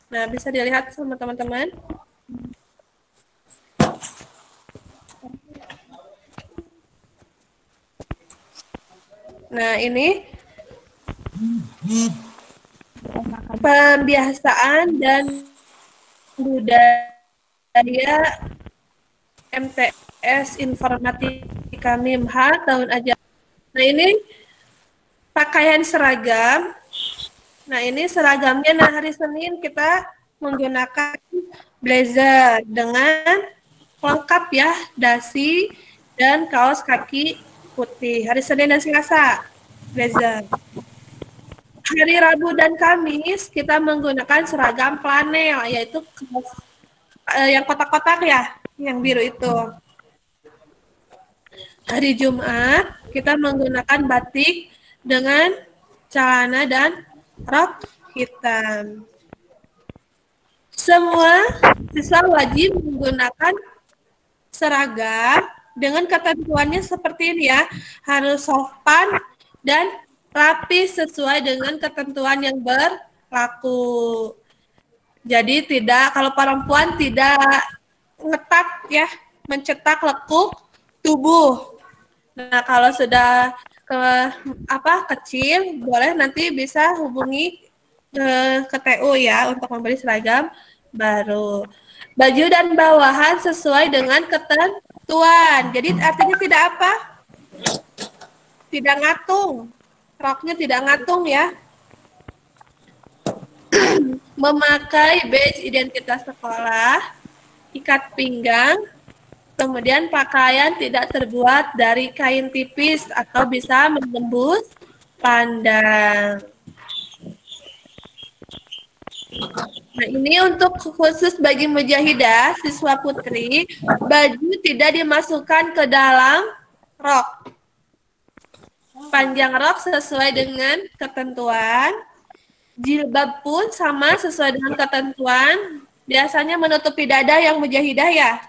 Nah, bisa dilihat sama teman-teman. Nah, ini pembiasaan dan budaya MTS Informatika MIMHA tahun ajaran. Nah, ini pakaian seragam. Nah, ini seragamnya. Nah, hari Senin kita menggunakan blazer dengan lengkap ya, dasi dan kaos kaki putih. Hari Senin dan Selasa, blazer. Hari Rabu dan Kamis kita menggunakan seragam flanel, yaitu yang kotak-kotak ya, yang biru itu. Hari Jumat kita menggunakan batik dengan celana dan rok hitam. Semua siswa wajib menggunakan seragam dengan ketentuannya seperti ini ya, harus sopan dan rapi sesuai dengan ketentuan yang berlaku. Jadi kalau perempuan tidak ngetat ya, mencetak lekuk tubuh. Nah, kalau sudah kecil, boleh nanti bisa hubungi ke TU ya untuk membeli seragam baru. Baju dan bawahan sesuai dengan ketentuan. Jadi artinya tidak apa? Tidak ngatung. Roknya tidak ngatung ya. Memakai badge identitas sekolah, ikat pinggang, kemudian pakaian tidak terbuat dari kain tipis atau bisa menembus pandang. Nah, ini untuk khusus bagi mujahidah, siswa putri, baju tidak dimasukkan ke dalam rok. Panjang rok sesuai dengan ketentuan, jilbab pun sama sesuai dengan ketentuan, biasanya menutupi dada yang mujahidah ya.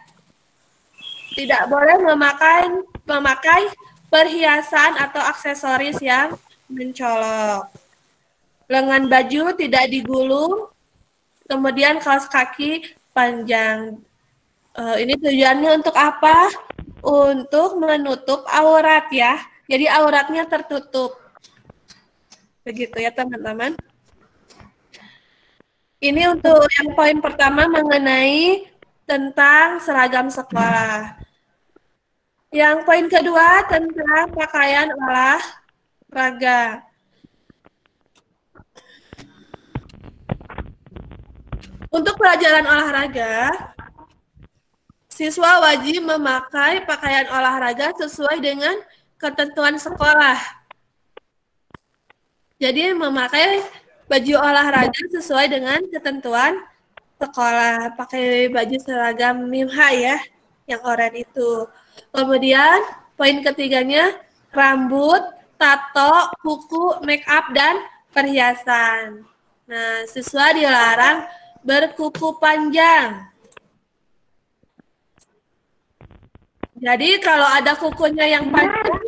Tidak boleh memakai perhiasan atau aksesoris yang mencolok. Lengan baju tidak digulung, kemudian kaos kaki panjang. Ini tujuannya untuk apa? Untuk menutup aurat ya. Jadi auratnya tertutup. Begitu ya teman-teman. Ini untuk yang poin pertama mengenai tentang seragam sekolah. Yang poin kedua tentang pakaian olahraga. Untuk pelajaran olahraga, siswa wajib memakai pakaian olahraga sesuai dengan ketentuan sekolah. Jadi memakai baju olahraga sesuai dengan ketentuan sekolah. Pakai baju seragam MIMHA ya, yang oranye itu. Kemudian poin ketiganya, rambut, tato, kuku, make up, dan perhiasan. Nah, siswa dilarang berkuku panjang. Jadi kalau ada kukunya yang panjang,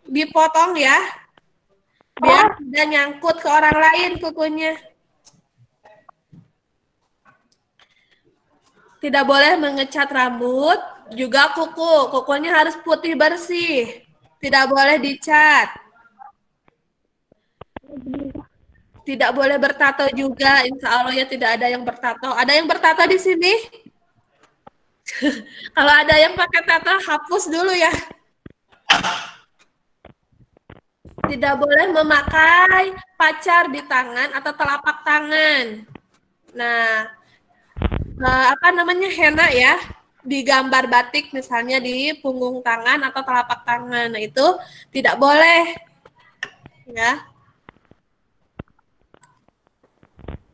dipotong ya, biar tidak nyangkut ke orang lain kukunya. Tidak boleh mengecat rambut, juga kukunya harus putih bersih, tidak boleh dicat. Tidak boleh bertato juga, insya Allah ya tidak ada yang bertato. Ada yang bertato di sini? Kalau ada yang pakai tato, hapus dulu ya. Tidak boleh memakai pacar di tangan atau telapak tangan. Nah, apa namanya, henna ya, digambar batik misalnya di punggung tangan atau telapak tangan. Nah, itu tidak boleh. Ya.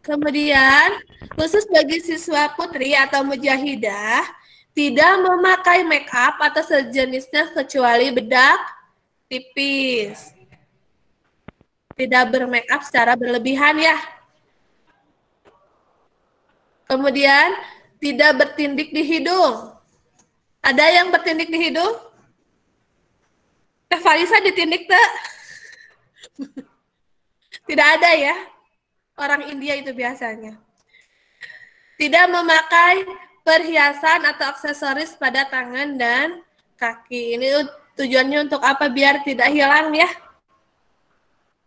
Kemudian, khusus bagi siswa putri atau mujahidah, tidak memakai make up atau sejenisnya kecuali bedak tipis. Tidak bermake up secara berlebihan ya. Kemudian, tidak bertindik di hidung. Ada yang bertindik di hidung? Teh Farisa ditindik tak? Tidak ada ya. Orang India itu biasanya. Tidak memakai perhiasan atau aksesoris pada tangan dan kaki. Ini tujuannya untuk apa? Biar tidak hilang ya.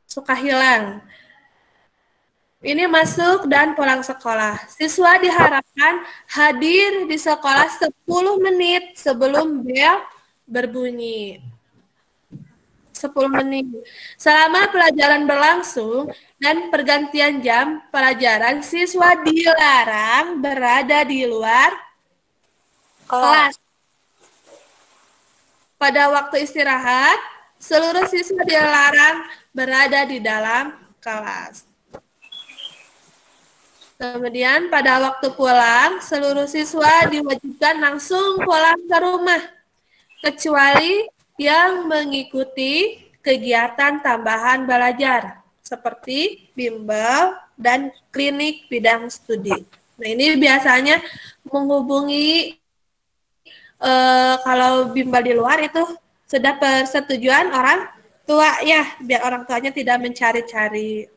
Suka hilang. Ini masuk dan pulang sekolah. Siswa diharapkan hadir di sekolah 10 menit sebelum bel berbunyi. 10 menit. Selama pelajaran berlangsung dan pergantian jam pelajaran, siswa dilarang berada di luar kelas. Pada waktu istirahat, seluruh siswa dilarang berada di dalam kelas. Kemudian pada waktu pulang, seluruh siswa diwajibkan langsung pulang ke rumah, kecuali yang mengikuti kegiatan tambahan belajar, seperti bimbel dan klinik bidang studi. Nah, ini biasanya menghubungi, kalau bimbel di luar itu sudah persetujuan orang tua ya, biar orang tuanya tidak mencari-cari.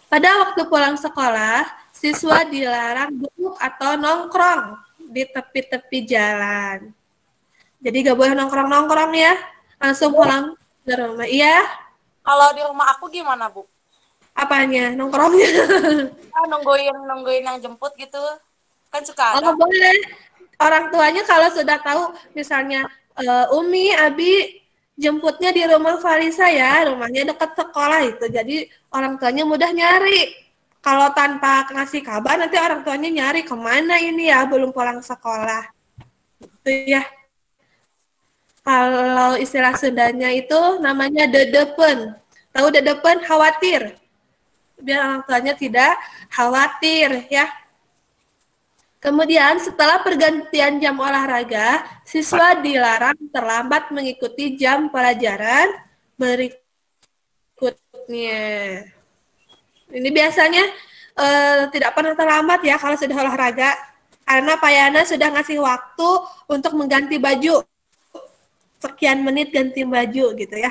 Pada waktu pulang sekolah, siswa dilarang duduk atau nongkrong di tepi-tepi jalan. Jadi gak boleh nongkrong-nongkrong ya, langsung pulang ke rumah. Iya? Kalau di rumah aku gimana, Bu? Apanya? Nongkrongnya? Nungguin yang jemput gitu. Kan suka ada. Oh, boleh. Orang tuanya kalau sudah tahu, misalnya Umi, Abi jemputnya di rumah Farisa ya, rumahnya dekat sekolah itu. Jadi orang tuanya mudah nyari. Kalau tanpa ngasih kabar, nanti orang tuanya nyari kemana ini ya, belum pulang sekolah. Itu ya. Kalau istilah Sundanya itu namanya dedepen. Tahu dedepen? Khawatir. Biar orang tuanya tidak khawatir ya. Kemudian setelah pergantian jam olahraga, siswa dilarang terlambat mengikuti jam pelajaran berikutnya. Ini biasanya tidak pernah terlambat ya kalau sudah olahraga, karena Pak Yana sudah ngasih waktu untuk mengganti baju. Sekian menit ganti baju gitu ya.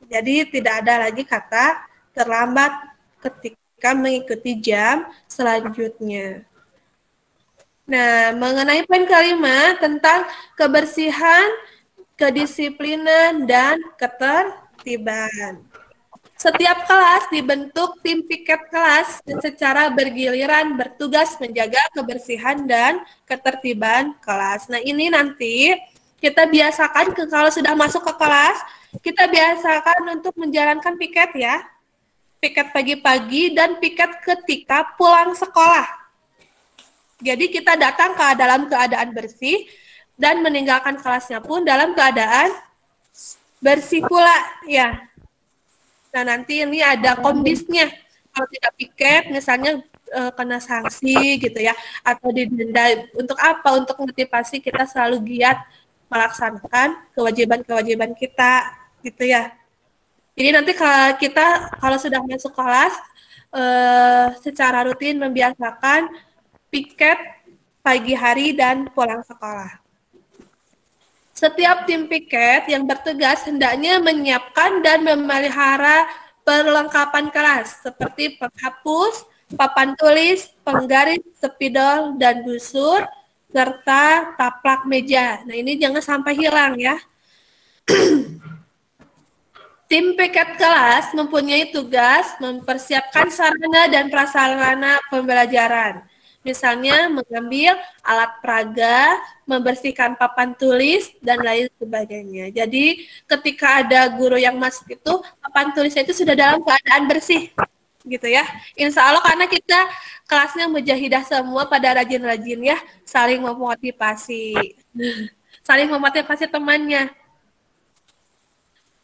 Jadi tidak ada lagi kata terlambat ketika mengikuti jam selanjutnya. Nah, mengenai poin kelima tentang kebersihan, kedisiplinan, dan ketertiban. Setiap kelas dibentuk tim piket kelas dan secara bergiliran bertugas menjaga kebersihan dan ketertiban kelas. Nah, ini nanti kita biasakan kalau sudah masuk ke kelas, kita biasakan untuk menjalankan piket ya. Piket pagi-pagi dan piket ketika pulang sekolah. Jadi kita datang dalam keadaan bersih dan meninggalkan kelasnya pun dalam keadaan bersih pula ya. Nah, nanti ini ada kondisinya. Kalau tidak piket misalnya kena sanksi gitu ya, atau didenda. Untuk apa? Untuk motivasi kita selalu giat melaksanakan kewajiban-kewajiban kita gitu ya. Jadi nanti kita kalau sudah masuk kelas secara rutin membiasakan piket pagi hari dan pulang sekolah. Setiap tim piket yang bertugas hendaknya menyiapkan dan memelihara perlengkapan kelas seperti penghapus, papan tulis, penggaris, spidol, dan busur, serta taplak meja. Nah, ini jangan sampai hilang ya. Tim piket kelas mempunyai tugas mempersiapkan sarana dan prasarana pembelajaran. Misalnya mengambil alat peraga, membersihkan papan tulis, dan lain sebagainya. Jadi ketika ada guru yang masuk itu, papan tulisnya itu sudah dalam keadaan bersih. Gitu ya. Insya Allah karena kita kelasnya mujahidah semua pada rajin-rajin ya, saling memotivasi. Saling memotivasi temannya.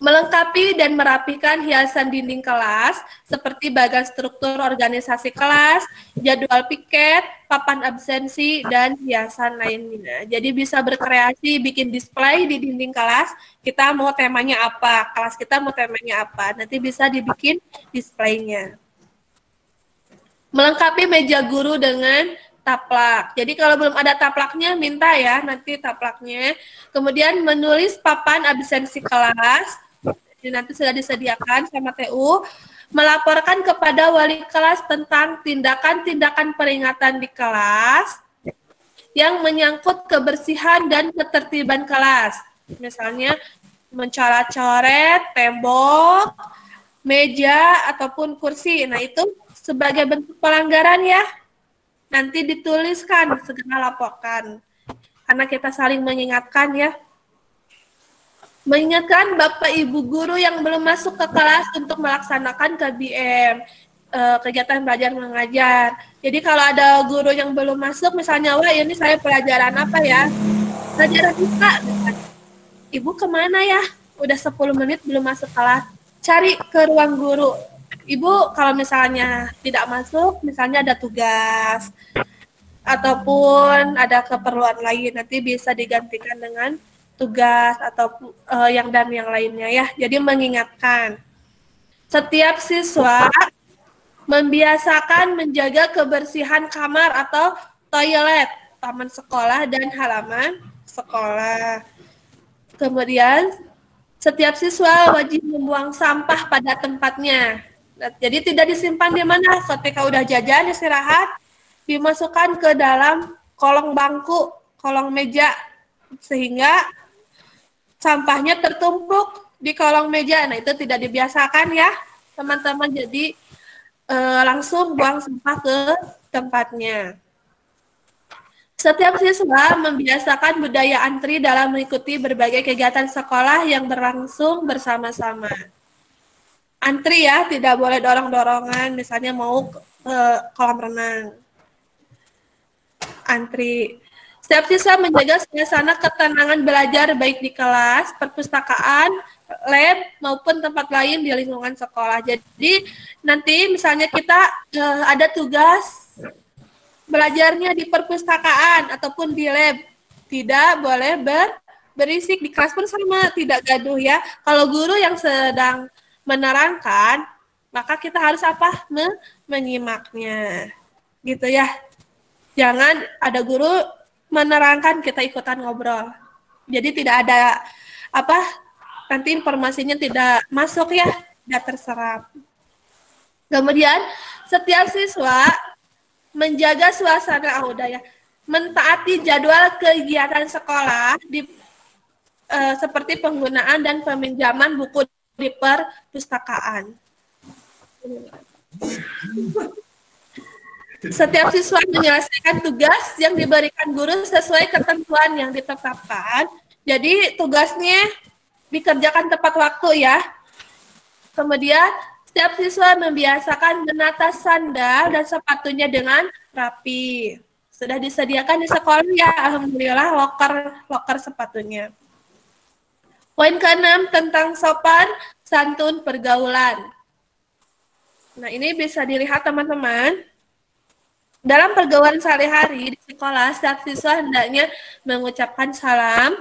Melengkapi dan merapikan hiasan dinding kelas seperti bagan struktur organisasi kelas, jadwal piket, papan absensi, dan hiasan lainnya. Jadi bisa berkreasi, bikin display di dinding kelas, kita mau temanya apa, kelas kita mau temanya apa, nanti bisa dibikin displaynya. Melengkapi meja guru dengan taplak. Jadi kalau belum ada taplaknya, minta ya nanti taplaknya. Kemudian menulis papan absensi kelas, nanti sudah disediakan sama TU, melaporkan kepada wali kelas tentang tindakan-tindakan peringatan di kelas yang menyangkut kebersihan dan ketertiban kelas. Misalnya mencoret-coret tembok, meja, ataupun kursi. Nah, itu sebagai bentuk pelanggaran ya. Nanti dituliskan, segera laporkan. Karena kita saling mengingatkan ya. Mengingatkan Bapak Ibu guru yang belum masuk ke kelas untuk melaksanakan KBM, kegiatan belajar mengajar. Jadi kalau ada guru yang belum masuk, misalnya, wah ini saya pelajaran apa ya? Pelajaran IPA. Ibu kemana ya? Udah 10 menit belum masuk kelas. Cari ke ruang guru. Ibu kalau misalnya tidak masuk, misalnya ada tugas, ataupun ada keperluan lain, nanti bisa digantikan dengan tugas atau yang lainnya ya. Jadi mengingatkan. Setiap siswa membiasakan menjaga kebersihan kamar atau toilet, taman sekolah, dan halaman sekolah. Kemudian, setiap siswa wajib membuang sampah pada tempatnya. Nah, jadi tidak disimpan di mana, ketika udah jajan, istirahat, dimasukkan ke dalam kolong bangku, kolong meja, sehingga sampahnya tertumpuk di kolong meja. Nah, itu tidak dibiasakan ya, teman-teman. Jadi, langsung buang sampah ke tempatnya. Setiap siswa membiasakan budaya antri dalam mengikuti berbagai kegiatan sekolah yang berlangsung bersama-sama. Antri ya, tidak boleh dorong-dorongan, misalnya mau ke kolam renang. Antri. Setiap siswa menjaga suasana ketenangan belajar baik di kelas, perpustakaan, lab, maupun tempat lain di lingkungan sekolah. Jadi nanti misalnya kita ada tugas belajarnya di perpustakaan ataupun di lab, tidak boleh berisik. Di kelas pun sama, tidak gaduh ya. Kalau guru yang sedang menerangkan, maka kita harus apa? Menyimaknya. Gitu ya. Jangan ada guru menerangkan kita ikutan ngobrol. Jadi tidak ada apa? Nanti informasinya tidak masuk ya, tidak terserap. Kemudian setiap siswa menjaga suasana mentaati jadwal kegiatan sekolah seperti penggunaan dan peminjaman buku di perpustakaan. Setiap siswa menyelesaikan tugas yang diberikan guru sesuai ketentuan yang ditetapkan. Jadi tugasnya dikerjakan tepat waktu ya. Kemudian setiap siswa membiasakan menata sandal dan sepatunya dengan rapi. Sudah disediakan di sekolah ya, alhamdulillah loker sepatunya. Poin ke-6 tentang sopan santun pergaulan. Nah, ini bisa dilihat teman-teman. Dalam pergaulan sehari-hari di sekolah, setiap siswa hendaknya mengucapkan salam,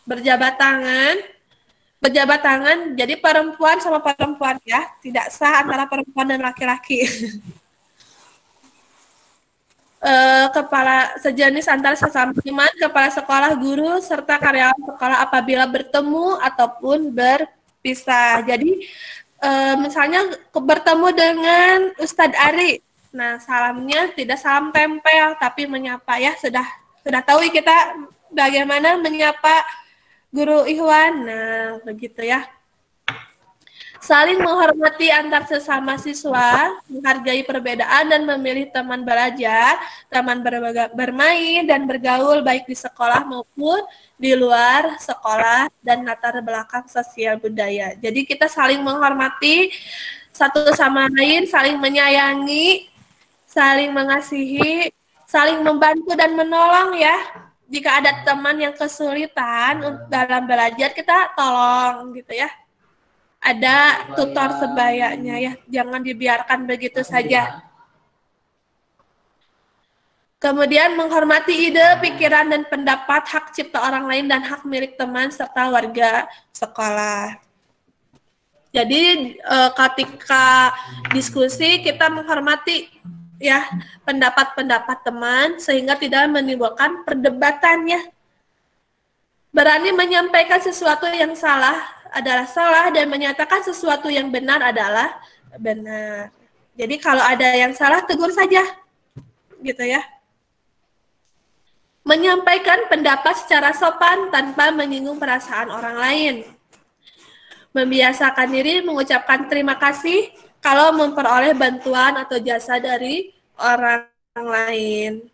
berjabat tangan, jadi perempuan sama perempuan ya, tidak sah antara perempuan dan laki-laki. Kepala sejenis antara sesama teman, kepala sekolah, guru, serta karyawan sekolah apabila bertemu ataupun berpisah. Jadi misalnya bertemu dengan Ustadz Ari, nah salamnya tidak salam tempel, tapi menyapa ya, sudah tahu kita bagaimana menyapa guru Ikhwan. Nah, begitu ya. Saling menghormati antar sesama siswa, menghargai perbedaan dan memilih teman belajar, teman bermain dan bergaul baik di sekolah maupun di luar sekolah dan latar belakang sosial budaya. Jadi kita saling menghormati satu sama lain, saling menyayangi, saling mengasihi, saling membantu dan menolong ya. Jika ada teman yang kesulitan dalam belajar, kita tolong gitu ya. Ada tutor sebayanya ya, jangan dibiarkan begitu saja. Kemudian menghormati ide, pikiran, dan pendapat, hak cipta orang lain, dan hak milik teman serta warga sekolah. Jadi ketika diskusi kita menghormati ya pendapat-pendapat teman sehingga tidak menimbulkan perdebatan ya. Berani menyampaikan sesuatu yang salah adalah salah dan menyatakan sesuatu yang benar adalah benar. Jadi kalau ada yang salah tegur saja, gitu ya. Menyampaikan pendapat secara sopan tanpa menyinggung perasaan orang lain. Membiasakan diri mengucapkan terima kasih kalau memperoleh bantuan atau jasa dari orang lain.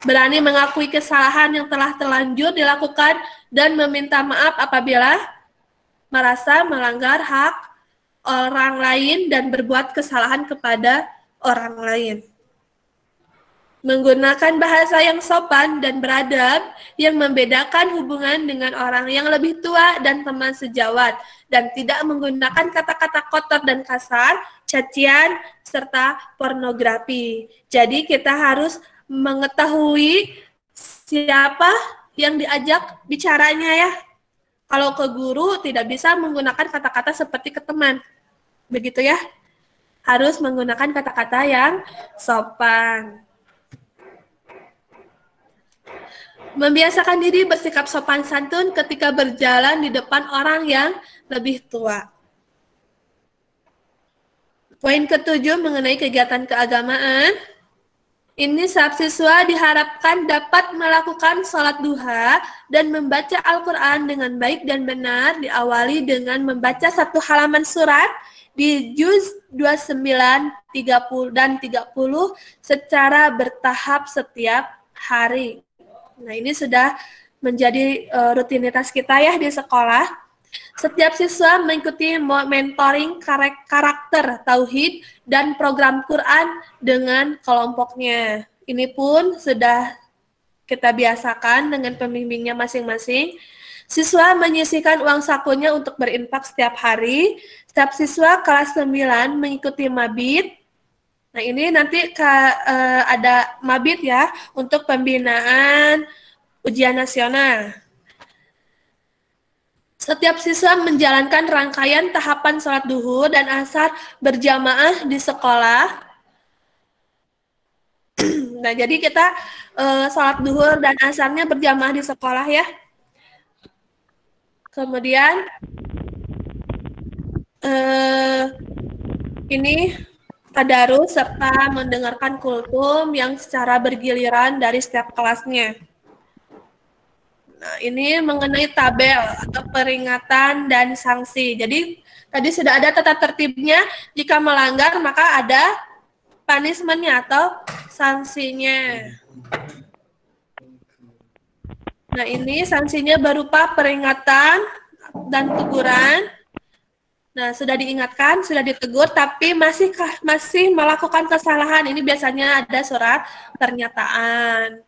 Berani mengakui kesalahan yang telah terlanjur dilakukan dan meminta maaf apabila merasa melanggar hak orang lain dan berbuat kesalahan kepada orang lain. Menggunakan bahasa yang sopan dan beradab yang membedakan hubungan dengan orang yang lebih tua dan teman sejawat, dan tidak menggunakan kata-kata kotor dan kasar, cacian, serta pornografi. Jadi kita harus mengetahui siapa yang diajak bicaranya ya. Kalau ke guru tidak bisa menggunakan kata-kata seperti ke teman. Begitu ya. Harus menggunakan kata-kata yang sopan. Membiasakan diri bersikap sopan santun ketika berjalan di depan orang yang lebih tua. Poin ketujuh mengenai kegiatan keagamaan. Ini siswa diharapkan dapat melakukan sholat duha dan membaca Al-Quran dengan baik dan benar, diawali dengan membaca satu halaman surat di juz 29, 30, dan 30 secara bertahap setiap hari. Nah, ini sudah menjadi rutinitas kita ya di sekolah. Setiap siswa mengikuti mentoring karakter tauhid dan program Quran dengan kelompoknya. Ini pun sudah kita biasakan dengan pembimbingnya masing-masing. Siswa menyisihkan uang sakunya untuk berinfak setiap hari. Setiap siswa kelas 9 mengikuti mabit. Nah, ini nanti ada mabit ya untuk pembinaan ujian nasional. Setiap siswa menjalankan rangkaian tahapan sholat duhur dan asar berjamaah di sekolah. Nah, jadi kita sholat duhur dan asarnya berjamaah di sekolah ya. Kemudian ini tadarus serta mendengarkan kultum yang secara bergiliran dari setiap kelasnya. Nah, ini mengenai tabel atau peringatan dan sanksi. Jadi, tadi sudah ada tata tertibnya. Jika melanggar, maka ada punishment-nya atau sanksinya. Nah, ini sanksinya berupa peringatan dan teguran. Nah, sudah diingatkan, sudah ditegur, tapi masih melakukan kesalahan. Ini biasanya ada surat pernyataan.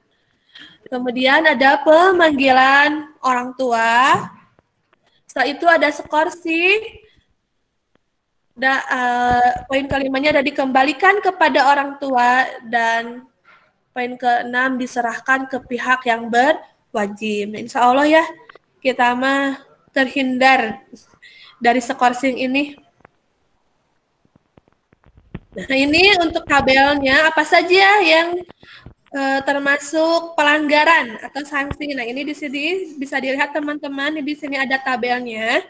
Kemudian ada pemanggilan orang tua. Setelah itu ada sekorsi. Poin kelimanya ada dikembalikan kepada orang tua. Dan poin keenam diserahkan ke pihak yang berwajib. Nah, insya Allah ya, kita mah terhindar dari skorsing ini. Nah, ini untuk tabelnya apa saja yang termasuk pelanggaran atau sanksi. Nah, ini di sini bisa dilihat teman-teman, di sini ada tabelnya.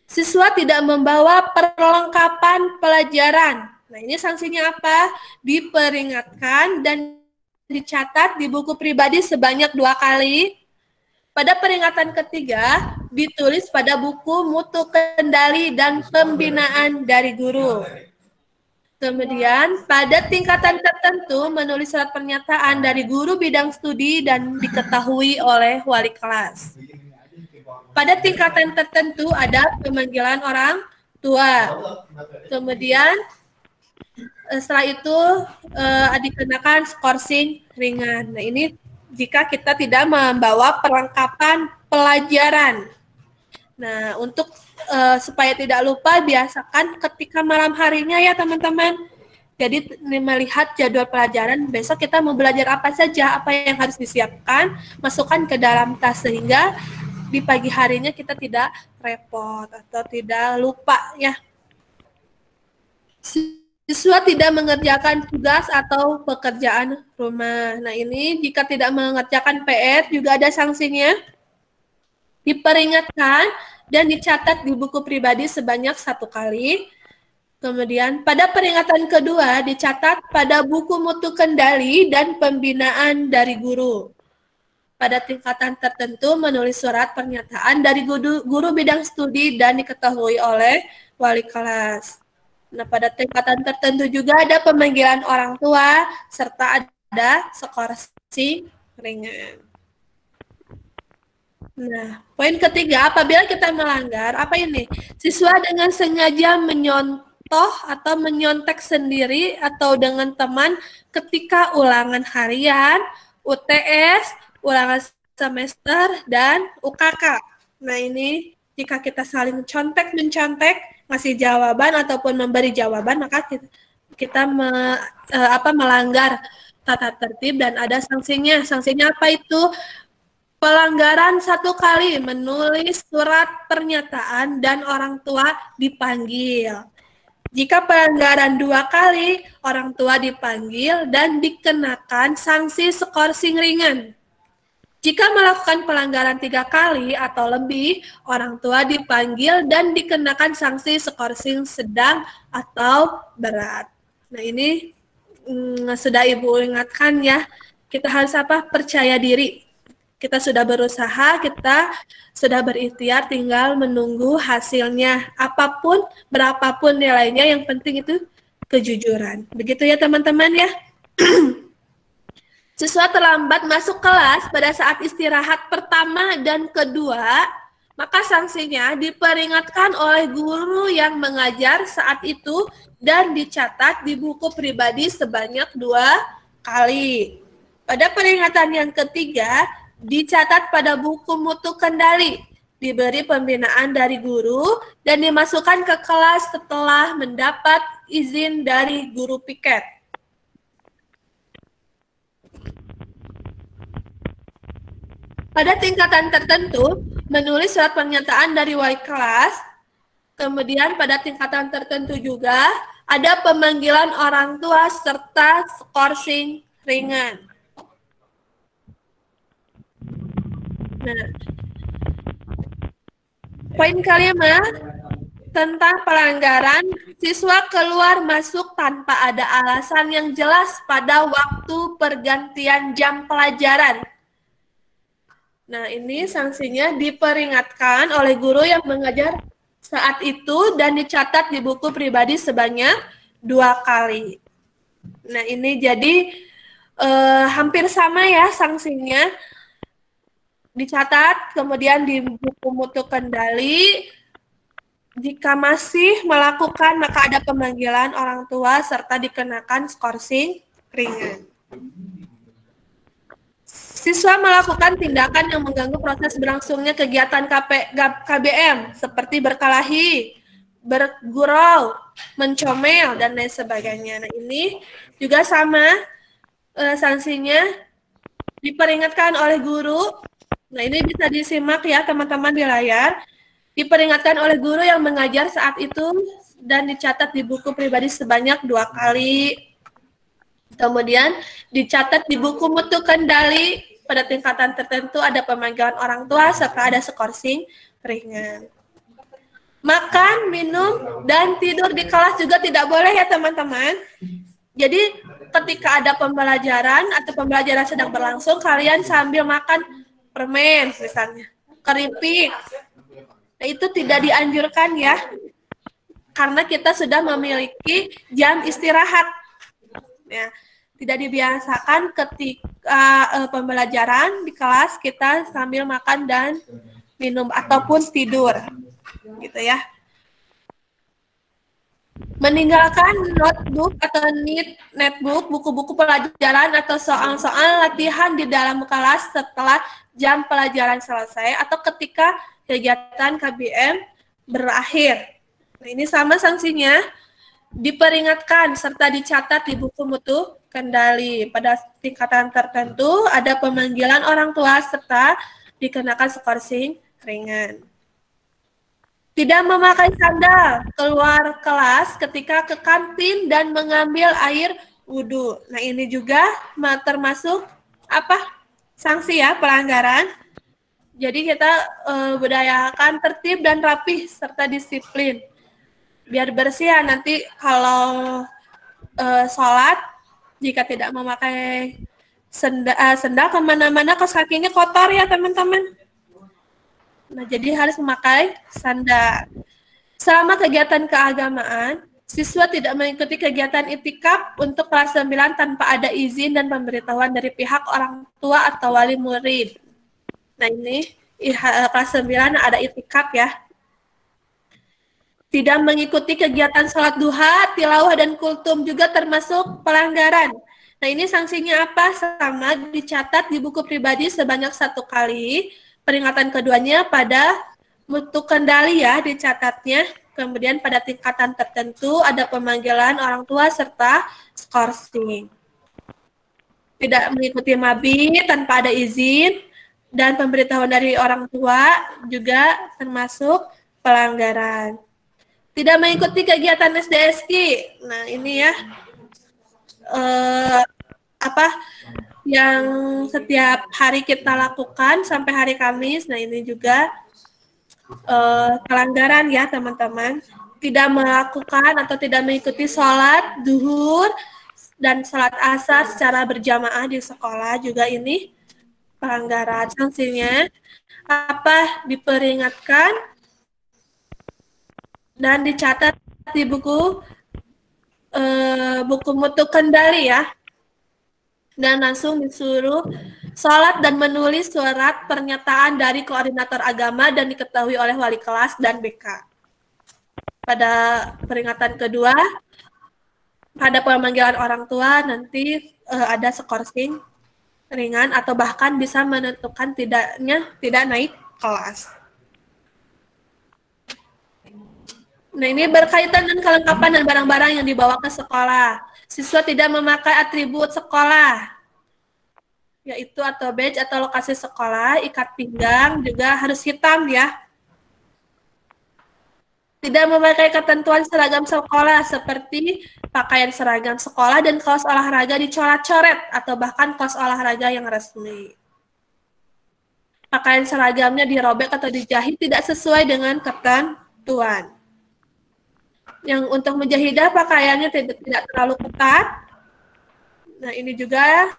Siswa tidak membawa perlengkapan pelajaran. Nah, ini sanksinya apa? Diperingatkan dan dicatat di buku pribadi sebanyak 2 kali. Pada peringatan ketiga, ditulis pada buku mutu kendali dan pembinaan dari guru. Kemudian, pada tingkatan tertentu, menulis surat pernyataan dari guru bidang studi dan diketahui oleh wali kelas. Pada tingkatan tertentu, ada pemanggilan orang tua. Kemudian, setelah itu, dikenakan skorsing ringan. Nah, ini jika kita tidak membawa perlengkapan pelajaran. Nah, untuk supaya tidak lupa, biasakan ketika malam harinya ya teman-teman. Jadi melihat jadwal pelajaran, besok kita mau belajar apa saja, apa yang harus disiapkan, masukkan ke dalam tas sehingga di pagi harinya kita tidak repot atau tidak lupa ya. Siswa tidak mengerjakan tugas atau pekerjaan rumah. Nah, ini jika tidak mengerjakan PR juga ada sanksinya. Diperingatkan dan dicatat di buku pribadi sebanyak 1 kali. Kemudian pada peringatan kedua dicatat pada buku mutu kendali dan pembinaan dari guru. Pada tingkatan tertentu menulis surat pernyataan dari guru bidang studi dan diketahui oleh wali kelas. Nah, pada tingkatan tertentu juga ada pemanggilan orang tua serta ada skorsing ringan. Nah, poin ketiga, apabila kita melanggar, apa ini? Siswa dengan sengaja menyontoh atau menyontek sendiri atau dengan teman ketika ulangan harian, UTS, ulangan semester, dan UKK. Nah, ini jika kita saling mencontek, ngasih jawaban ataupun memberi jawaban, maka kita melanggar tata tertib dan ada sanksinya. Sanksinya apa itu? Pelanggaran 1 kali menulis surat pernyataan dan orang tua dipanggil. Jika pelanggaran 2 kali, orang tua dipanggil dan dikenakan sanksi skorsing ringan. Jika melakukan pelanggaran 3 kali atau lebih, orang tua dipanggil dan dikenakan sanksi skorsing sedang atau berat. Nah, ini sudah Ibu ingatkan ya, kita harus percaya diri. Kita sudah berusaha, kita sudah berikhtiar, tinggal menunggu hasilnya. Apapun, berapapun nilainya, yang penting itu kejujuran. Begitu ya teman-teman ya. Siswa terlambat masuk kelas pada saat istirahat pertama dan kedua, maka sanksinya diperingatkan oleh guru yang mengajar saat itu dan dicatat di buku pribadi sebanyak 2 kali. Pada peringatan yang ketiga, dicatat pada buku mutu kendali, diberi pembinaan dari guru, dan dimasukkan ke kelas setelah mendapat izin dari guru piket. Pada tingkatan tertentu, menulis surat pernyataan dari wali kelas, kemudian pada tingkatan tertentu juga ada pemanggilan orang tua serta skorsing ringan. Nah, poin kelima tentang pelanggaran, siswa keluar masuk tanpa ada alasan yang jelas pada waktu pergantian jam pelajaran. Nah, ini sanksinya diperingatkan oleh guru yang mengajar saat itu dan dicatat di buku pribadi sebanyak 2 kali. Nah, ini jadi hampir sama ya sanksinya. Dicatat, kemudian di buku mutu kendali, jika masih melakukan maka ada pemanggilan orang tua serta dikenakan skorsing ringan. Siswa melakukan tindakan yang mengganggu proses berlangsungnya kegiatan KBM seperti berkelahi, bergurau, mencomel, dan lain sebagainya. Nah, ini juga sama sanksinya diperingatkan oleh guru. Nah, ini bisa disimak ya teman-teman di layar. Diperingatkan oleh guru yang mengajar saat itu dan dicatat di buku pribadi sebanyak 2 kali. Kemudian dicatat di buku mutu kendali, pada tingkatan tertentu ada pemanggilan orang tua serta ada skorsing ringan. Makan, minum, dan tidur di kelas juga tidak boleh ya teman-teman. Jadi ketika ada pembelajaran atau pembelajaran sedang berlangsung, kalian sambil makan permen misalnya, keripik. Nah, itu tidak dianjurkan ya, karena kita sudah memiliki jam istirahat. Ya, tidak dibiasakan ketika pembelajaran di kelas kita sambil makan dan minum ataupun tidur, gitu ya. Meninggalkan notebook atau netbook, buku-buku pelajaran atau soal-soal latihan di dalam kelas setelah jam pelajaran selesai atau ketika kegiatan KBM berakhir. Nah, ini sama sanksinya, diperingatkan serta dicatat di buku mutu kendali. Pada tingkatan tertentu ada pemanggilan orang tua serta dikenakan skorsing ringan. Tidak memakai sandal keluar kelas ketika ke kantin dan mengambil air wudhu. Nah, ini juga termasuk sanksi ya, pelanggaran. Jadi kita budayakan tertib dan rapih serta disiplin. biar bersih ya, nanti kalau sholat jika tidak memakai sendal kemana-mana kaos kakinya kotor ya teman-teman. Nah, jadi harus memakai sandal. Selama kegiatan keagamaan, siswa tidak mengikuti kegiatan itikaf untuk kelas 9 tanpa ada izin dan pemberitahuan dari pihak orang tua atau wali murid. Nah, ini kelas 9 ada itikaf ya. Tidak mengikuti kegiatan sholat duha, tilawah, dan kultum juga termasuk pelanggaran. Nah, ini sanksinya apa? Sama dicatat di buku pribadi sebanyak 1 kali. Peringatan keduanya pada mutu kendali ya dicatatnya. Kemudian pada tingkatan tertentu ada pemanggilan orang tua serta skorsing. Tidak mengikuti mabit tanpa ada izin dan pemberitahuan dari orang tua juga termasuk pelanggaran. Tidak mengikuti kegiatan SDSK. Nah, ini ya yang setiap hari kita lakukan sampai hari Kamis. Nah, ini juga pelanggaran ya teman-teman. Tidak melakukan atau tidak mengikuti sholat duhur dan sholat asar secara berjamaah di sekolah juga ini pelanggaran. Sanksinya apa? Diperingatkan dan dicatat di buku mutu kendali ya, dan langsung disuruh sholat dan menulis surat pernyataan dari koordinator agama dan diketahui oleh wali kelas dan BK. Pada peringatan kedua, pada pemanggilan orang tua nanti ada skorsing ringan atau bahkan bisa menentukan tidak naik kelas. Nah, ini berkaitan dengan kelengkapan dan barang-barang yang dibawa ke sekolah. Siswa tidak memakai atribut sekolah, yaitu atau badge atau lokasi sekolah, ikat pinggang juga harus hitam ya. Tidak memakai ketentuan seragam sekolah seperti pakaian seragam sekolah dan kaos olahraga dicoret-coret atau bahkan kaos olahraga yang resmi. Pakaian seragamnya dirobek atau dijahit tidak sesuai dengan ketentuan. Yang untuk mujahidah pakaiannya tidak terlalu ketat. Nah, ini juga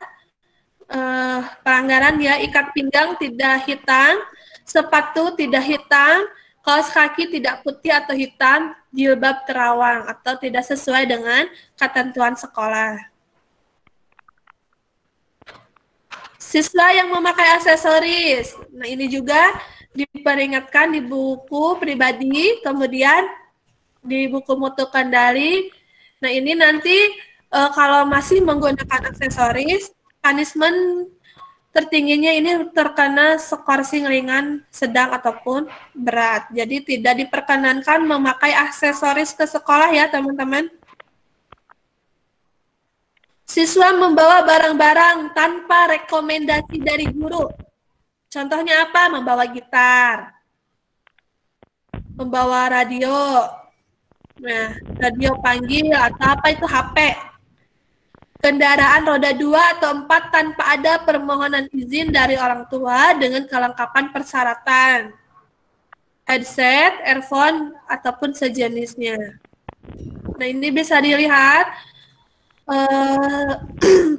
pelanggaran ya, ikat pinggang tidak hitam, sepatu tidak hitam, kaos kaki tidak putih atau hitam, jilbab terawang atau tidak sesuai dengan ketentuan sekolah. Siswa yang memakai aksesoris, nah ini juga diperingatkan di buku pribadi, kemudian di buku mutu kendali. Nah, ini nanti kalau masih menggunakan aksesoris, punishment tertingginya ini terkena skorsing ringan, sedang, ataupun berat. Jadi tidak diperkenankan memakai aksesoris ke sekolah ya teman-teman. Siswa membawa barang-barang tanpa rekomendasi dari guru. Contohnya apa? Membawa gitar, membawa radio, nah, radio panggil atau apa itu HP. Kendaraan roda 2 atau 4 tanpa ada permohonan izin dari orang tua dengan kelengkapan persyaratan. Headset, earphone, ataupun sejenisnya. Nah, ini bisa dilihat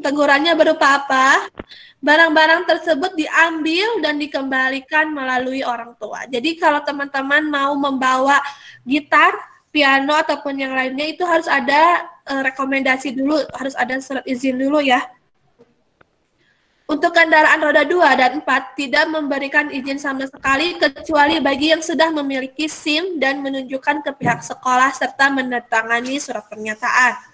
tegurannya berupa apa? Barang-barang tersebut diambil dan dikembalikan melalui orang tua. Jadi kalau teman-teman mau membawa gitar, piano, ataupun yang lainnya itu harus ada rekomendasi dulu, harus ada surat izin dulu ya. Untuk kendaraan roda 2 dan 4 tidak memberikan izin sama sekali kecuali bagi yang sudah memiliki SIM dan menunjukkan ke pihak sekolah serta menandatangani surat pernyataan.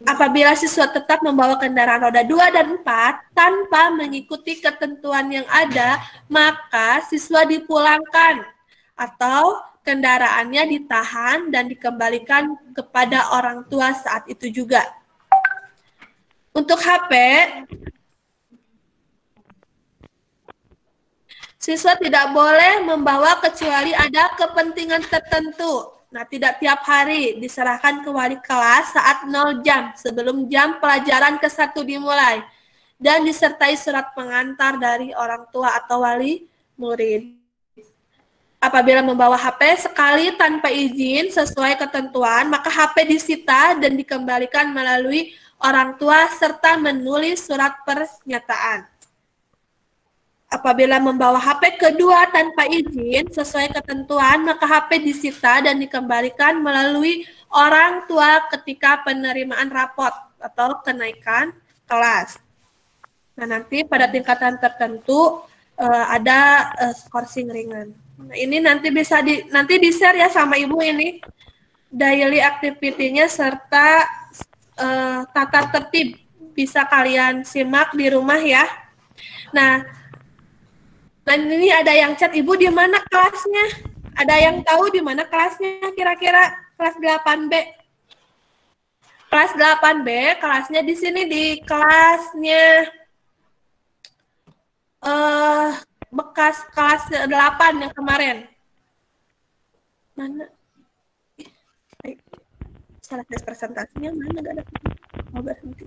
Apabila siswa tetap membawa kendaraan roda 2 dan 4 tanpa mengikuti ketentuan yang ada, maka siswa dipulangkan atau kendaraannya ditahan dan dikembalikan kepada orang tua saat itu juga. Untuk HP, siswa tidak boleh membawa kecuali ada kepentingan tertentu. Nah, tidak tiap hari, diserahkan ke wali kelas saat 0 jam sebelum jam pelajaran ke-1 dimulai. Dan disertai surat pengantar dari orang tua atau wali murid. Apabila membawa HP sekali tanpa izin sesuai ketentuan, maka HP disita dan dikembalikan melalui orang tua serta menulis surat pernyataan. Apabila membawa HP kedua tanpa izin sesuai ketentuan, maka HP disita dan dikembalikan melalui orang tua ketika penerimaan rapot atau kenaikan kelas. Nah, nanti pada tingkatan tertentu ada skorsing ringan. Nah, ini nanti bisa di-share ya sama Ibu ini daily activity-nya serta tata tertib bisa kalian simak di rumah ya. Nah, ini ada yang chat, Ibu di mana kelasnya? Ada yang tahu di mana kelasnya kira-kira? Kelas 8B. Kelas 8B, kelasnya di sini di kelasnya bekas kelas 8 yang kemarin. Mana? Salah tes presentasinya mana? Gak ada. Oh, berhenti.